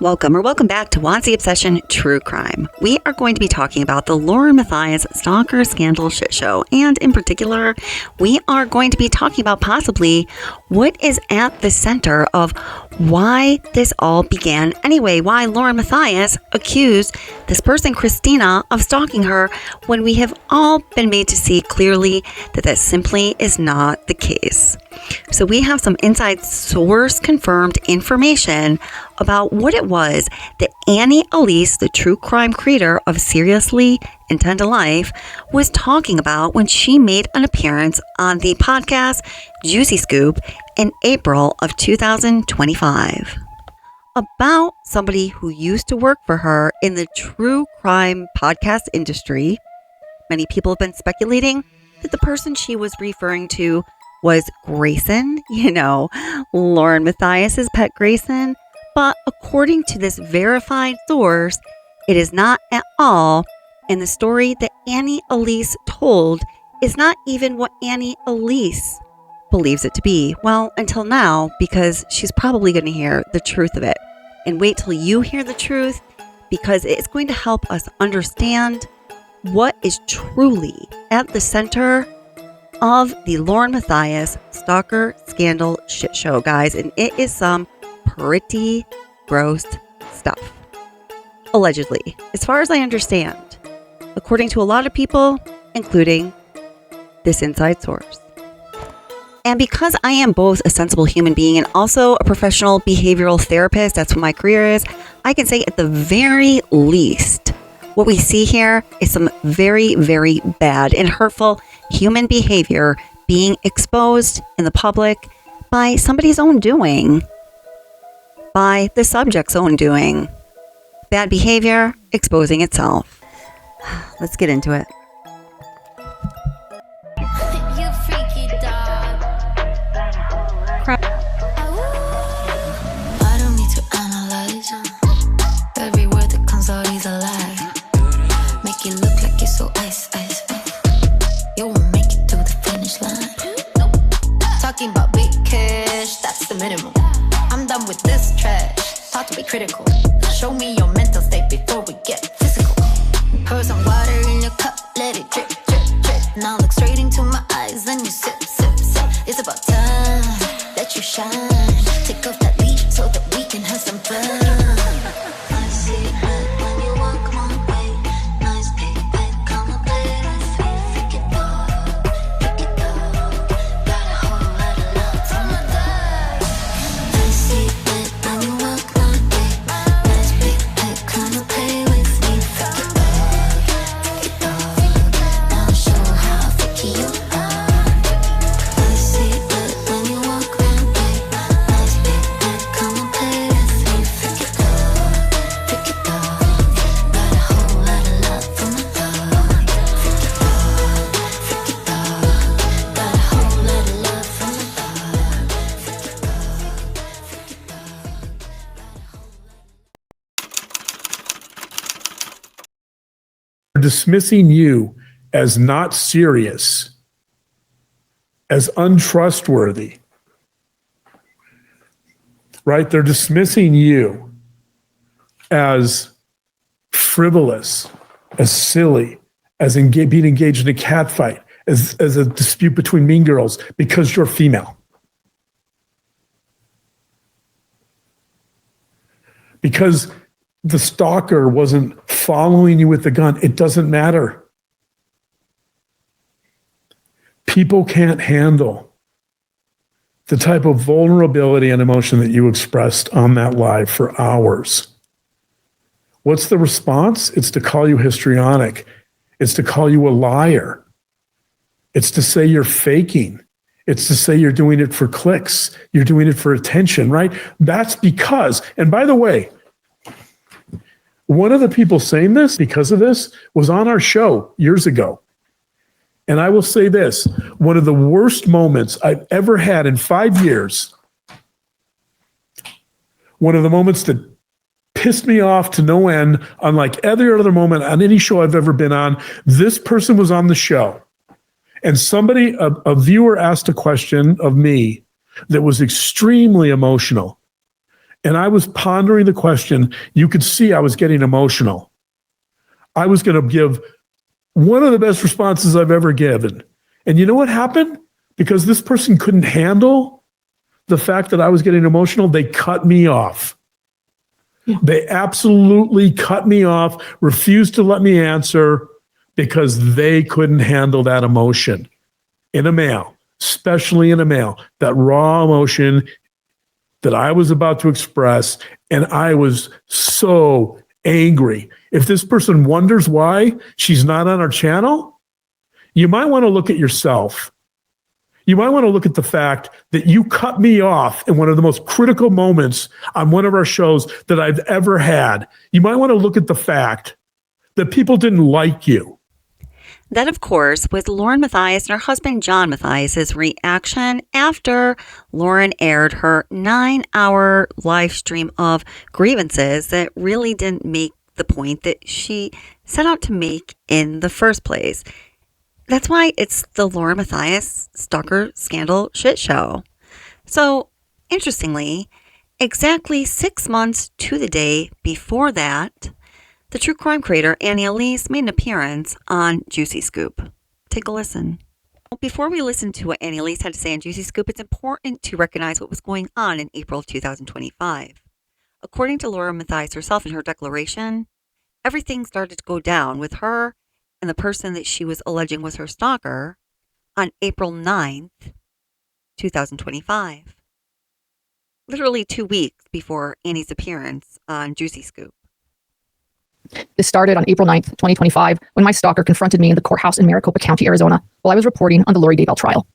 Welcome back to What's the Obsession True Crime. We are going to be talking about the Lauren Matthias stalker scandal shit show. And in particular, we are going to be talking about possibly what is at the center of why this all began anyway. Why Lauren Matthias accused this person, Christina, of stalking her when we have all been made to see clearly that that simply is not the case. So we have some inside source confirmed information about what it was that Annie Elise, the true crime creator of Seriously Intend a Life, was talking about when she made an appearance on the podcast Juicy Scoop in April of 2025. About somebody who used to work for her in the true crime podcast industry. Many people have been speculating that the person she was referring to was Grayson, Lauren Matthias's pet Grayson. But according to this verified source, it is not at all. And the story that Annie Elise told is not even what Annie Elise believes it to be. Well, until now, because she's probably going to hear the truth of it. And wait till you hear the truth, because it's going to help us understand what is truly at the center of the Lauren Matthias stalker scandal shit show, guys. And it is some pretty gross stuff. Allegedly, as far as I understand, according to a lot of people, including this inside source. And because I am both a sensible human being and also a professional behavioral therapist, that's what my career is, I can say at the very least, what we see here is some very, very bad and hurtful human behavior being exposed in the public by somebody's own doing, by the subject's own doing. Bad behavior exposing itself. Let's get into it. You freaky dog. I don't need to analyze. Every word that comes out is a lie. Make it look like you're so ice. You won't make it to the finish line. Nope. Talking about big cash, that's the minimum. I'm done with this trash. Thought to be critical. Show me your mental state before we get physical. Pour some water in your cup, let it drip, drip, drip. Now look straight into my eyes and you sip, sip, sip. It's about time that you shine. Take off that leash so that we can have some fun. I see it when you walk my way. Nice big bed, come and play with me. Pick it up, got a whole lot of love for my dog. I see it when you walk my way. Nice big bed, come and play with me. Pick it up, now show how freaky you are. I see it when you walk my way. Nice big bed, come and play with me. Pick it up, got a whole lot of love for my dog. Pick it up, got a whole lot of love for my dog. Dismissing you as not serious, as untrustworthy, right? They're dismissing you as frivolous, as silly, as being engaged in a catfight, as a dispute between mean girls because you're female. Because the stalker wasn't following you with the gun. It doesn't matter. People can't handle the type of vulnerability and emotion that you expressed on that live for hours. What's the response? It's to call you histrionic. It's to call you a liar. It's to say you're faking. It's to say you're doing it for clicks. You're doing it for attention, right? That's because, and by the way, one of the people saying this because of this was on our show years ago. And I will say this, one of the worst moments I've ever had in 5 years, one of the moments that pissed me off to no end, unlike every other moment on any show I've ever been on, this person was on the show. And somebody, a viewer asked a question of me that was extremely emotional. And I was pondering the question. You could see I was getting emotional. I was going to give one of the best responses I've ever given. And you know what happened? Because this person couldn't handle the fact that I was getting emotional, they cut me off. Yeah. They absolutely cut me off, refused to let me answer because they couldn't handle that emotion in a male, especially in a male, that raw emotion that I was about to express. And I was so angry. If this person wonders why she's not on our channel, you might want to look at yourself. You might want to look at the fact that you cut me off in one of the most critical moments on one of our shows that I've ever had. You might want to look at the fact that people didn't like you. That, of course, was Lauren Matthias and her husband John Matthias's reaction after Lauren aired her 9-hour live stream of grievances that really didn't make the point that she set out to make in the first place. That's why it's the Lauren Matthias Stalker Scandal Shit Show. So, interestingly, exactly 6 months to the day before that, the true crime creator Annie Elise made an appearance on Juicy Scoop. Take a listen. Before we listen to what Annie Elise had to say on Juicy Scoop, it's important to recognize what was going on in April of 2025. According to Lauren Matthias herself in her declaration, everything started to go down with her and the person that she was alleging was her stalker on April 9th, 2025. Literally 2 weeks before Annie's appearance on Juicy Scoop. This started on April 9th, 2025, when my stalker confronted me in the courthouse in Maricopa County, Arizona, while I was reporting on the Lori Daybell trial.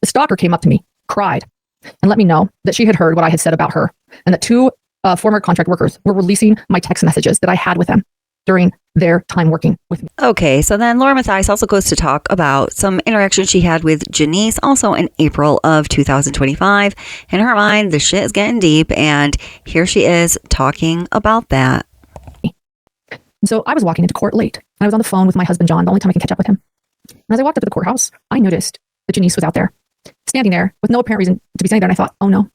The stalker came up to me, cried, and let me know that she had heard what I had said about her, and that 2 former contract workers were releasing my text messages that I had with them during their time working with me. Okay, so then Laura Matthias also goes to talk about some interaction she had with Janice also in April of 2025. In her mind, the shit is getting deep, and here she is talking about that. So I was walking into court late, and I was on the phone with my husband, John, the only time I can catch up with him. And as I walked up to the courthouse, I noticed that Janice was out there, standing there with no apparent reason to be standing there, and I thought, oh no,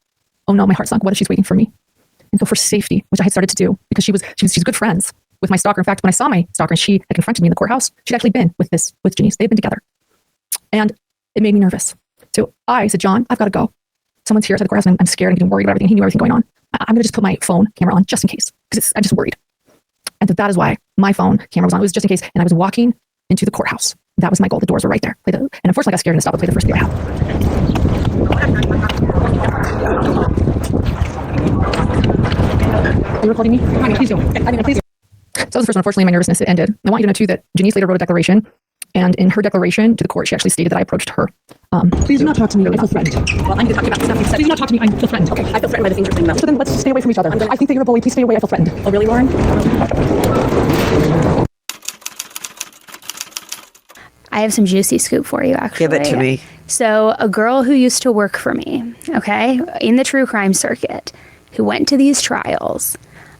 my heart sunk. What if she's waiting for me? And so for safety, which I had started to do, because she's good friends with my stalker. In fact, when I saw my stalker and she had confronted me in the courthouse, she'd actually been with Janice. They had been together. And it made me nervous. So I said, John, I've got to go. Someone's here at the courthouse and I'm scared and getting worried about everything. He knew everything going on. I'm going to just put my phone camera on just in case, because I'm just worried. And so that is why my phone camera was on. It was just in case. And I was walking into the courthouse. That was my goal. The doors were right there. And unfortunately I got scared and stopped to play the first game I had. Are you recording me? Please do. Please do. So that was the first one. Unfortunately, my nervousness ended. I want you to know, too, that Janice later wrote a declaration. And in her declaration to the court, she actually stated that I approached her. Please do not talk to me. I feel threatened. Well, I'm going to talk about stuff. Please do not talk to me. I feel threatened. Okay. I feel threatened by the things you're saying. So then let's stay away from each other. I think that you're a bully. Please stay away. I feel threatened. Oh, really, Lauren? I have some juicy scoop for you, actually. Give it to me. So a girl who used to work for me, okay, in the true crime circuit, who went to these trials,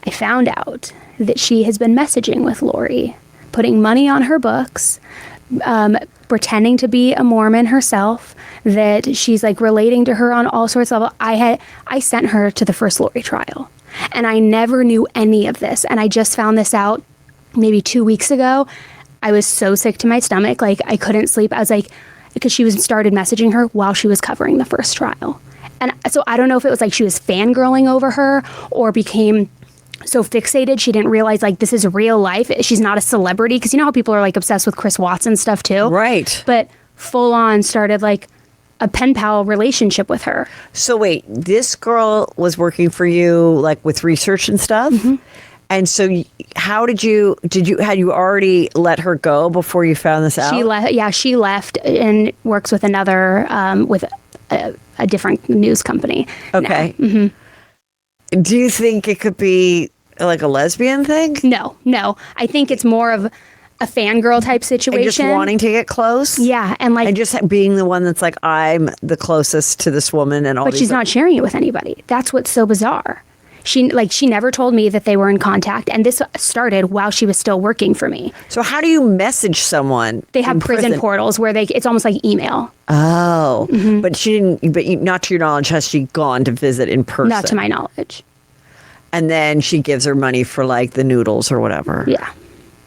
I found out that she has been messaging with Lori, putting money on her books, pretending to be a Mormon herself, that she's like relating to her on all sorts of levels. I sent her to the first Lori trial, and I never knew any of this. And I just found this out maybe 2 weeks ago. I was so sick to my stomach. Like, I couldn't sleep. I was like, because she started messaging her while she was covering the first trial. And so I don't know if it was like she was fangirling over her or became so fixated she didn't realize like this is real life. She's not a celebrity, because you know how people are like obsessed with Chris Watson stuff too, right? But full on started like a pen pal relationship with her. So wait, this girl was working for you like with research and stuff. Mm-hmm. And so had you already let her go before you found this out? She left and works with another with a different news company. Okay. Mm-hmm. Do you think it could be like a lesbian thing? No. I think it's more of a fangirl type situation. And just wanting to get close? Yeah. And just being the one that's like, I'm the closest to this woman and all. But she's not sharing it with anybody. That's what's so bizarre. She never told me that they were in contact, and this started while she was still working for me. So how do you message someone? They have prison portals where it's almost like email. Oh, mm-hmm. But she didn't. But not to your knowledge, has she gone to visit in person? Not to my knowledge. And then she gives her money for like the noodles or whatever. Yeah.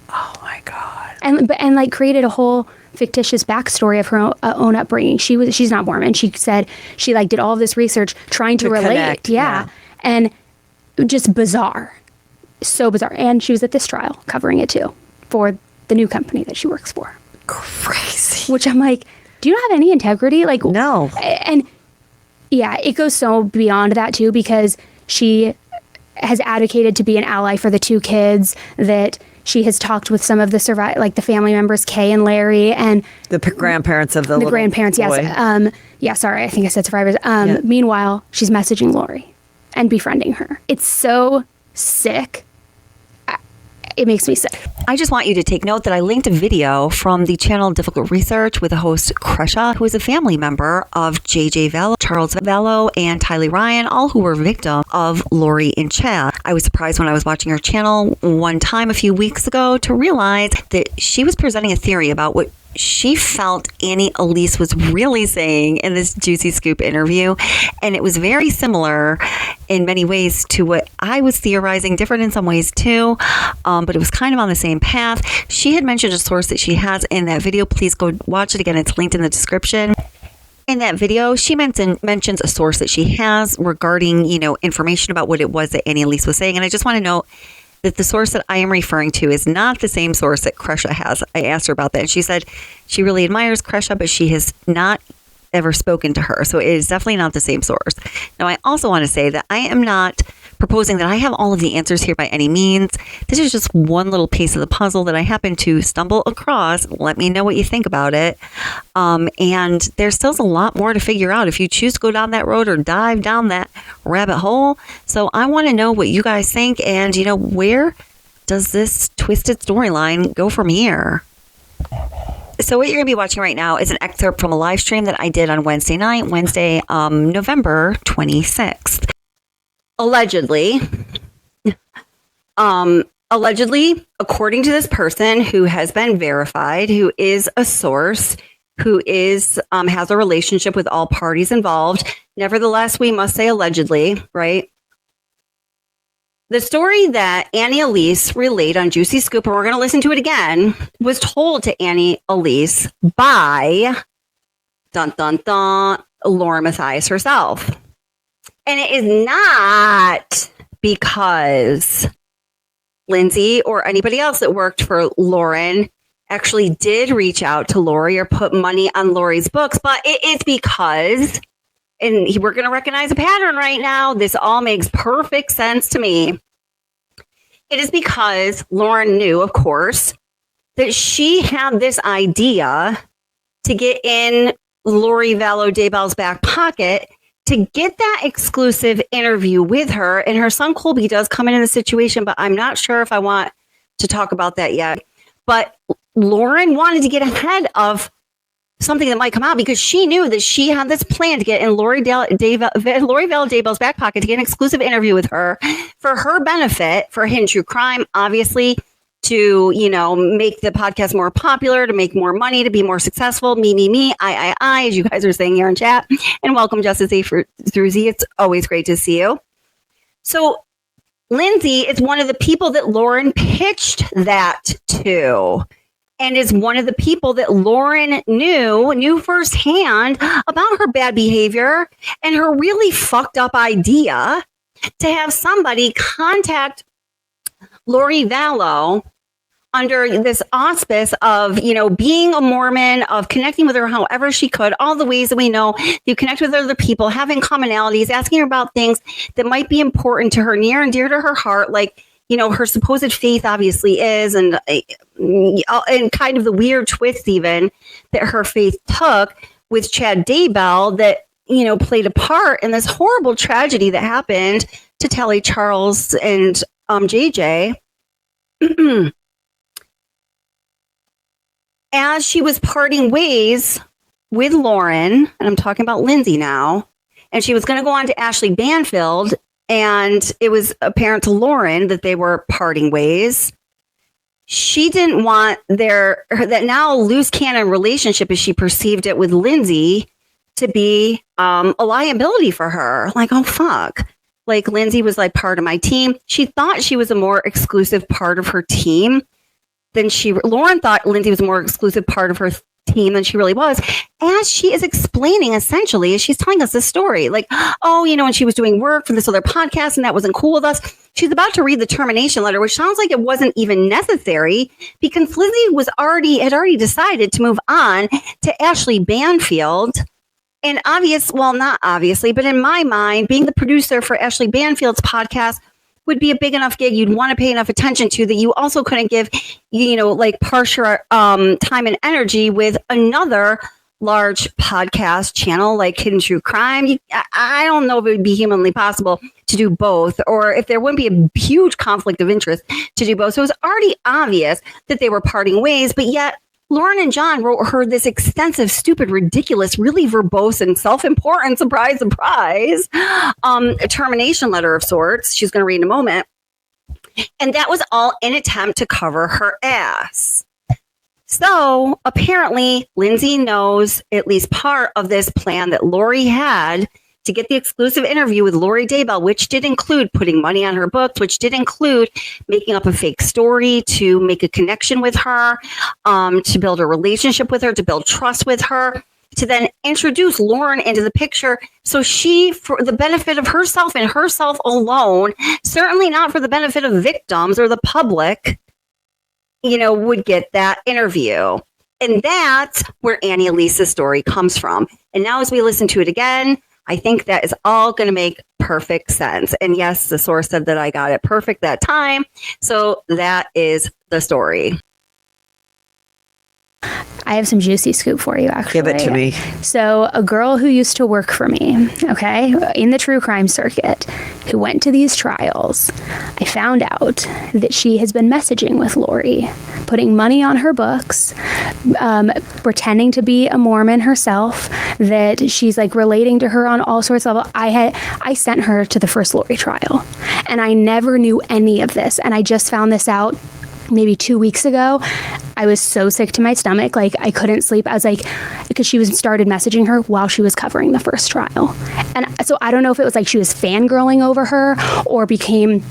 Oh my God. And like created a whole fictitious backstory of her own upbringing. She's not Mormon. She said she like did all of this research trying to relate. Connect, yeah. And just bizarre. So bizarre. And she was at this trial covering it too for the new company that she works for. Crazy. Which I'm like, do you not have any integrity? Like, No. And yeah, it goes so beyond that too, because she has advocated to be an ally for the two kids, that she has talked with some of the like the family members, Kay and Larry, and The grandparents of the little grandparents. boy. Yes. Yeah. Sorry, I think I said survivors. Meanwhile, she's messaging Lori and befriending her. It's so sick. It makes me sick. I just want you to take note that I linked a video from the channel Difficult Research with the host Kresha, who is a family member of JJ Vallow, Charles Vallow, and Tylee Ryan, all who were victims of Lori and Chad. I was surprised when I was watching her channel one time a few weeks ago to realize that she was presenting a theory about what she felt Annie Elise was really saying in this Juicy Scoop interview. And it was very similar in many ways to what I was theorizing, different in some ways too. But it was kind of on the same path. She had mentioned a source that she has in that video. Please go watch it again. It's linked in the description. In that video, she mentions a source that she has regarding, information about what it was that Annie Elise was saying. And I just want to note that the source that I am referring to is not the same source that Kresha has. I asked her about that, and she said she really admires Kresha, but she has not ever spoken to her. So it is definitely not the same source. Now, I also want to say that I am not proposing that I have all of the answers here by any means. This is just one little piece of the puzzle that I happen to stumble across. Let me know what you think about it. And there's still a lot more to figure out if you choose to go down that road or dive down that rabbit hole. So I want to know what you guys think, and where does this twisted storyline go from here? So what you're going to be watching right now is an excerpt from a live stream that I did on Wednesday night, November 26th. Allegedly, according to this person who has been verified, who is a source, who is has a relationship with all parties involved. Nevertheless, we must say allegedly, right? The story that Annie Elise relayed on Juicy Scoop, and we're going to listen to it again, was told to Annie Elise by Lauren Matthias herself. And it is not because Lindsay or anybody else that worked for Lauren actually did reach out to Lori or put money on Lori's books, but it is because, and we're going to recognize a pattern right now. This all makes perfect sense to me. It is because Lauren knew, of course, that she had this idea to get in Lori Vallow Daybell's back pocket to get that exclusive interview with her. And her son Colby does come into the situation, but I'm not sure if I want to talk about that yet. But Lauren wanted to get ahead of something that might come out because she knew that she had this plan to get in Lori Vallow Daybell's back pocket to get an exclusive interview with her for her benefit, for Hidden True Crime, obviously, to, make the podcast more popular, to make more money, to be more successful. Me, I, as you guys are saying here in chat. And welcome, Justice A. through Z. It's always great to see you. So Lindsay is one of the people that Lauren pitched that to, and is one of the people that Lauren knew firsthand about her bad behavior and her really fucked up idea to have somebody contact Lori Vallow under this auspice of, being a Mormon, of connecting with her however she could, all the ways that we know you connect with other people, having commonalities, asking her about things that might be important to her, near and dear to her heart, like, her supposed faith obviously is, and kind of the weird twist even that her faith took with Chad Daybell that, played a part in this horrible tragedy that happened to Tally Charles and JJ. As she was parting ways with Lauren, and I'm talking about Lindsay now, and she was going to go on to Ashley Banfield, and it was apparent to Lauren that they were parting ways. She didn't want that now loose cannon relationship, as she perceived it with Lindsay, to be a liability for her. Like, oh, fuck. like Lindsay was like part of my team. She thought she was a more exclusive part of her team than Lauren thought Lindsay was a more exclusive part of her team than she really was. As she is explaining, essentially, as she's telling us this story, like, oh, and she was doing work for this other podcast and that wasn't cool with us. She's about to read the termination letter, which sounds like it wasn't even necessary because Lindsay had already decided to move on to Ashley Banfield. And not obviously, but in my mind, being the producer for Ashley Banfield's podcast would be a big enough gig you'd want to pay enough attention to that you also couldn't give, like partial time and energy with another large podcast channel like Hidden True Crime. I don't know if it would be humanly possible to do both, or if there wouldn't be a huge conflict of interest to do both. So it was already obvious that they were parting ways, but yet Lauren and John wrote her this extensive, stupid, ridiculous, really verbose and self-important, surprise, surprise, termination letter of sorts. She's going to read in a moment. And that was all in an attempt to cover her ass. So apparently, Lindsay knows at least part of this plan that Lori had to get the exclusive interview with Lori Daybell, which did include putting money on her books, which did include making up a fake story to make a connection with her, to build a relationship with her, to build trust with her, to then introduce Lauren into the picture. So she, for the benefit of herself and herself alone, certainly not for the benefit of victims or the public, would get that interview. And that's where Annie Elise's story comes from. And now as we listen to it again, I think that is all going to make perfect sense. And yes, the source said that I got it perfect that time. So that is the story. I have some juicy scoop for you, actually. Give it to me. So a girl who used to work for me, okay, in the true crime circuit, who went to these trials, I found out that she has been messaging with Lori, putting money on her books, pretending to be a Mormon herself, that she's like relating to her on all sorts of levels. I sent her to the first Lori trial, and I never knew any of this, and I just found this out maybe 2 weeks ago. I was so sick to my stomach, like I couldn't sleep. I was like, because she started messaging her while she was covering the first trial. And so I don't know if it was like she was fangirling over her or became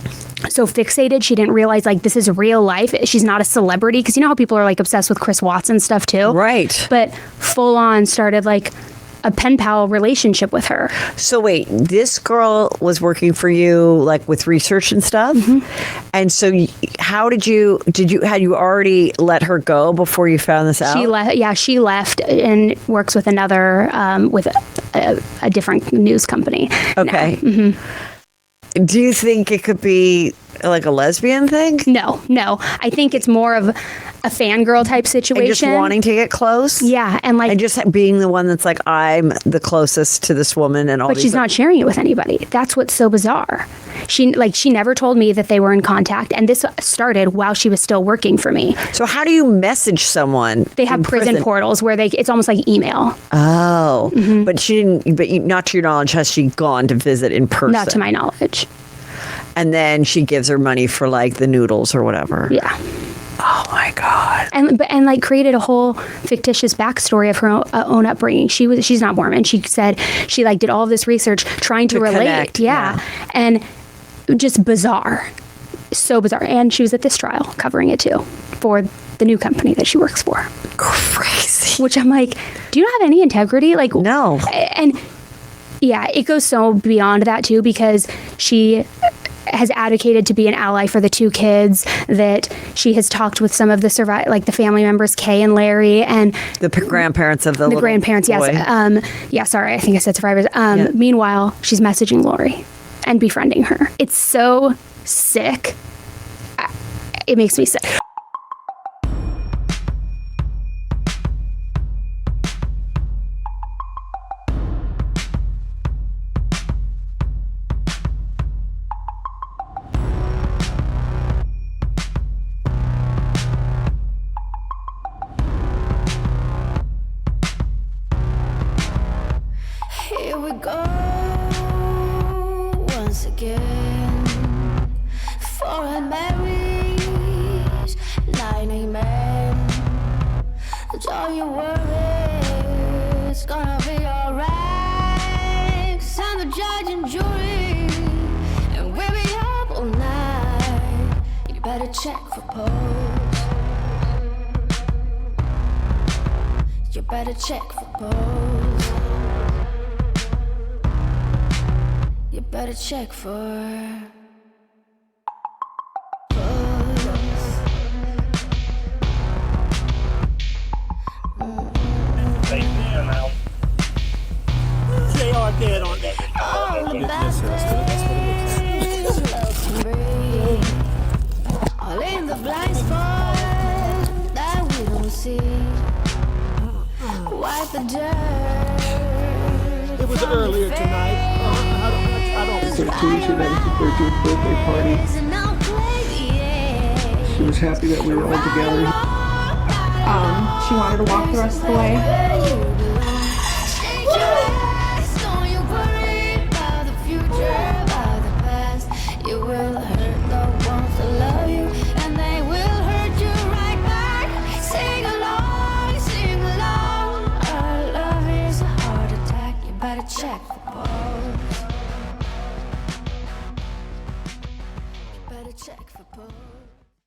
so fixated she didn't realize like this is real life. She's not a celebrity, because you know how people are like obsessed with Chris Watson stuff too? Right. But full on started like a pen pal relationship with her. So wait, this girl was working for you like with research and stuff? Mm-hmm. And so how had you already let her go before you found this out? She left and works with another, with a different news company. Okay. Mm-hmm. Do you think it could be like a lesbian thing? No. I think it's more of a fangirl type situation. And just wanting to get close? Yeah. And just being the one that's like, I'm the closest to this woman and all. But she's not sharing it with anybody. That's what's so bizarre. She never told me that they were in contact, and this started while she was still working for me. So how do you message someone? They have prison portals where it's almost like email. Oh. Mm-hmm. But she didn't, not to your knowledge, has she gone to visit in person? Not to my knowledge. And then she gives her money for like the noodles or whatever. Yeah. Oh my God. And like created a whole fictitious backstory of her own upbringing. She's not Mormon. She said she like did all of this research trying to relate. Connect, yeah. And just bizarre. So bizarre. And she was at this trial covering it too for the new company that she works for. Crazy. Which I'm like, do you have any integrity? Like, no. And yeah, it goes so beyond that too, because she has advocated to be an ally for the two kids, that she has talked with some of the the family members, Kay and Larry, and the grandparents of the grandparents. boy. Yes. Sorry, I think I said survivors. Meanwhile, she's messaging Lori and befriending her. It's so sick. It makes me sick. Here we go once again. Foreign memories, lying amen. Don't you worry, it's gonna be alright. 'Cause I'm the judge and jury. better check for pose. You better check for pose. You better check for They are dead on that. all the best days. Love can breathe. All in the blind spot that we don't see. Wipe the dirt. It was earlier tonight. I don't. 13, she had her 13th birthday party. She was happy that we were all together. She wanted to walk the rest of the way. You will hurt the ones that love you, and they will hurt you right back. Sing along, sing along. Our love is a heart attack. You better check